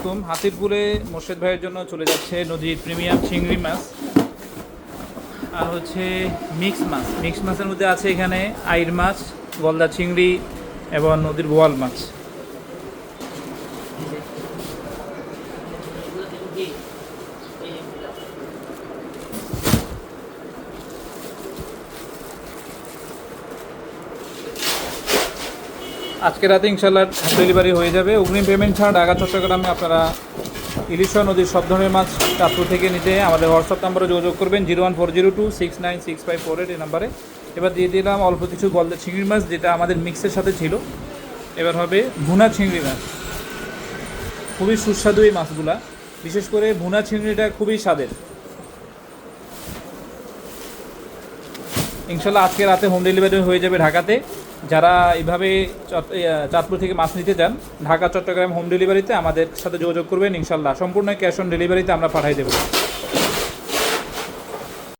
আলাইকুম। হাতিরপুরে মোর্শেদ ভাইয়ের জন্য চলে যাচ্ছে নদীর প্রিমিয়াম চিংড়ি মাছ আর হচ্ছে মিক্স মাছের মধ্যে আছে এখানে আইর মাছ, গলদা চিংড়ি এবং নদীর বোয়াল মাছ। আজকে রাতে ইনশাল্লাহ ডেলিভারি হয়ে যাবে। অগ্রিম পেমেন্ট ছাড়া ঢাকা চট্টগ্রামে আপনারা ইলিশ নদীর সব ধরনের মাছ চাঁদপুর থেকে নিতে আমাদের হোয়াটসঅ্যাপ নাম্বারে যোগাযোগ করবেন 01402696548 এই নাম্বারে। এবার দিয়ে দিলাম অল্প কিছু গলদা চিংড়ি মাছ, যেটা আমাদের মিক্সের সাথে ছিল। এবার হবে ভুনা চিংড়ি মাছ। খুবই সুস্বাদু এই মাছগুলা, বিশেষ করে ভুনা চিংড়িটা খুবই স্বাদের। ইনশাল্লাহ আজকে রাতে হোম ডেলিভারি হয়ে যাবে ঢাকাতে। যারা এইভাবে চাঁদপুর থেকে মাছ নিতে চান, ঢাকা চট্টগ্রাম হোম ডেলিভারিতে আমাদের সাথে যোগাযোগ করবেন। ইনশাল্লাহ সম্পূর্ণ ক্যাশ অন ডেলিভারিতে আমরা পাঠিয়ে দেবো।